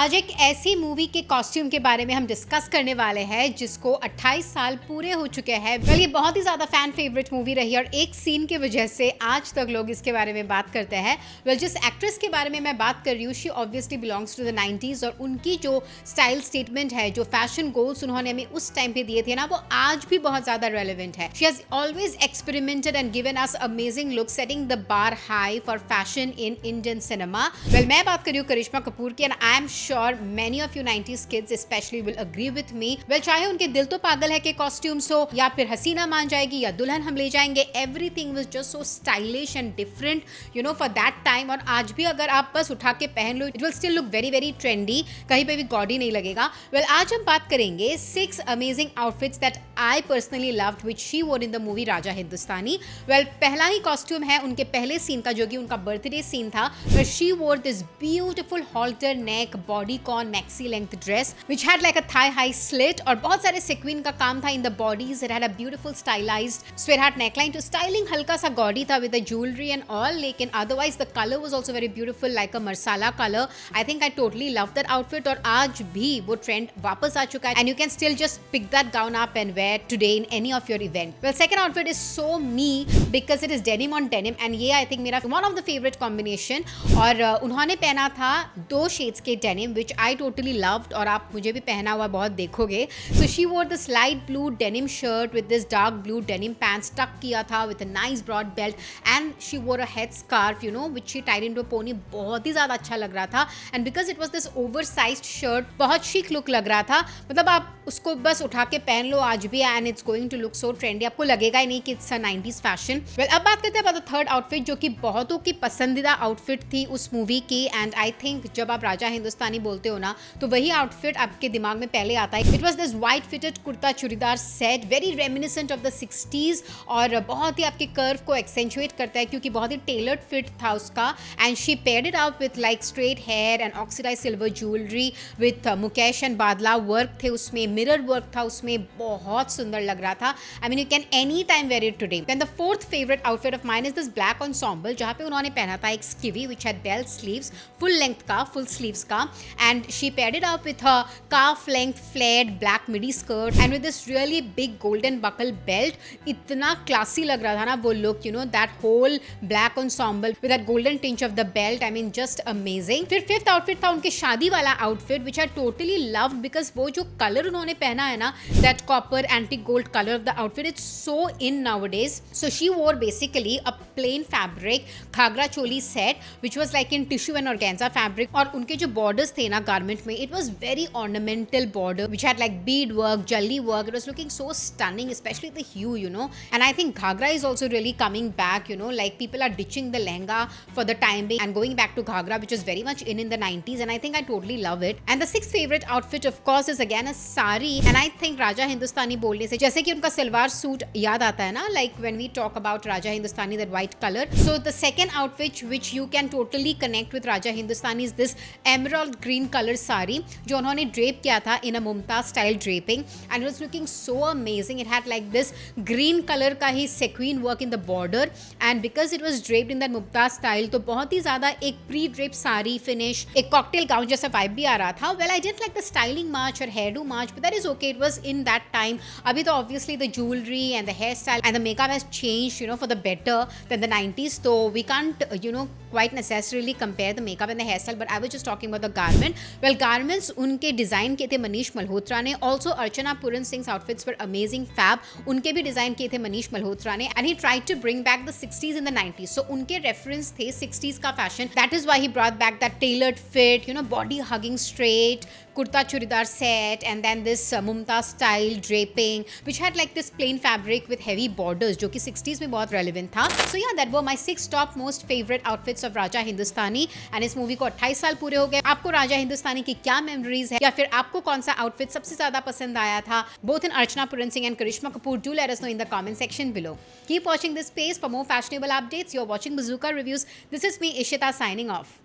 आज एक ऐसी मूवी के कॉस्ट्यूम के बारे में हम डिस्कस करने वाले हैं जिसको 28 साल पूरे हो चुके हैं। ये बहुत ही ज़्यादा फैन फेवरेट मूवी रही और एक सीन की वजह से आज तक लोग इसके बारे में बात करते हैं। जिस एक्ट्रेस के बारे में मैं बात कर रही हूँ, she obviously belongs to the 90s और उनकी जो स्टाइल स्टेटमेंट है, जो फैशन गोल्स उन्होंने हमें उस टाइम पे दिए थे ना, वो आज भी बहुत ज़्यादा रेलिवेंट है। She has always experimented and given us amazing look, setting the bar high for fashion in Indian cinema. मैं बात कर रही हूँ करिश्मा कपूर की and I am sure many of you 90s kids specially will agree with me. चाहे उनके दिल तो पागल है के कॉस्ट्यूम्स हो या फिर हसीना मान जाएगी या दुल्हन हम ले जाएंगे, everything was just so stylish and different for that time. और आज भी अगर आप बस उठा के पहन लो, it will still look very very trendy, कहीं पे भी गॉडी नहीं लगेगा। आज हम बात करेंगे 6 amazing outfits that I personally loved which she वोर in the movie Raja Hindustani. पहला ही कॉस्ट्यूम है उनके पहले सीन का, जो कि उनका बर्थडे सीन था, where she wore this beautiful halter neck bodycon maxi length dress which had like a thigh high slit और बहुत सारे sequin का काम था in the bodies. It had a beautiful stylized sweatheart neckline to styling हल्का सा gaudy था with the jewelry and all, लेकिन otherwise the color was also very beautiful like a marsala color. I think I totally love that outfit और आज भी वो trend वापस आ चुका है and you can still just pick that gown up and wear today in any of your event. Second outfit is so me because it is denim on denim and ये I think मेरा one of the favorite combination। और उन्होंने पहना था 2 shades के denim which I totally loved और आप मुझे भी पहना हुआ बहुत देखोगे। So she wore this light blue denim shirt with this dark blue denim pants tuck किया था with a nice broad belt and she wore a head scarf which she tied into a pony. बहुत ही ज़्यादा अच्छा लग रहा था and because it was this oversized shirt, बहुत शिक लुक लग रहा था। मतलब आप उसको बस उठा के पहन लो आज भी and it's going to look so trendy, आपको लगेगा ही नहीं कि इट्स अ 90s फैशन। अब बात करते हैं about the third outfit जो कि बहुतों की पसंदीदा आउटफिट थी उस मूवी की एंड आई थिंक जब आप राजा हिंदुस्तानी बोलते हो ना, तो वही आउटफिट आपके दिमाग में पहले आता है। It was this white fitted kurta churidar set, very reminiscent of the 60s और बहुत ही आपके कर्व को एक्सेंचुएट करता है क्योंकि बहुत ही टेलर्ड फिट था उसका। And she paired it up with like straight hair and oxidise silver jewellery with mukaish and badla work थे उसमें, मिरर वर्क था उसमें, बहुत सुंदर लग रहा था। I mean you can any time wear it today. Then the fourth favourite outfit of mine is this black ensemble जहाँ पे उन्होंने पहना था एक skivvy which had bell sleeves, full length का, फुल स्लीव्स का, and she paired it up with a calf length flared black midi skirt and with this really big golden buckle belt. इतना classy लग रहा था ना वो look, that whole black ensemble with that golden tinge of the belt. I mean just amazing. फिर fifth outfit था उनके शादी वाला outfit which I totally loved because वो जो कलर उन्होंने पहना है ना, that copper anti gold colour of the outfit, it's so in nowadays. So she wore basically a plain fabric ghagra choli set which was like in tissue and organza fabric और उनके जो borders थे ना गारमेंट में, it was very ornamental border which had like Beed work, जल्ली work. It was looking so stunning, especially the hue, and I think Ghagra is also really coming back, like people are ditching the lehenga for the time being and going back to Ghagra, which is very much in the 90s, and I think I totally love it. And the sixth favorite outfit of course is again a sari, and I think Raja Hindustani बोलने से जैसे कि उनका salwar suit याद आता है ना, like when we talk about Raja Hindustani, that white color. So the second outfit which you can totally connect with Raja Hindustani is this emerald green color sari जो उन्होंने drape किया था in a Mumtaz style draping, and it was looking so amazing. It had like this green color का ही sequin work in the border, and because it was draped in that Mumtaz style, तो बहुत ही ज़्यादा एक pre-draped sari finish, एक cocktail gown जैसा vibe भी आ रहा था. Well, I didn't like the styling much or hairdo much, but that is okay. It was in that time. अभी तो obviously the jewelry and the hairstyle and the makeup has changed, for the better than the 90s. So we can't, quite necessarily compare the makeup and the hairstyle. But I was just talking about the garment. Well, garments उनके design किए थे मनीष मल्होत्रा ने. Also, Archana Puran Singh's outfits were amazing, fab. उनके भी design किए थे मनीष मल्होत्रा ने. And he tried to bring back the 60s and the 90s. So उनके reference थे 60s का fashion. That is why he brought back that tailored fit, body hugging straight, kurta churidar set, and then this Mumtaz style draping, which had like this plain fabric with heavy borders, जो कि 60s में बहुत relevant था. So yeah, that were my 6 top most favorite outfits of Raja Hindustani. And इस movie को 28 साल पूरे हो गए. आपको राजा हिंदुस्तानी की क्या मेमोरीज है या फिर आपको कौन सा आउटफिट सबसे ज्यादा पसंद आया था? Both in Archana Puran Singh and Karishma Kapoor, do let us know in the comment section below. Keep watching this space for more fashionable updates. You're watching Bazooka Reviews. This is me, Ishita, signing off.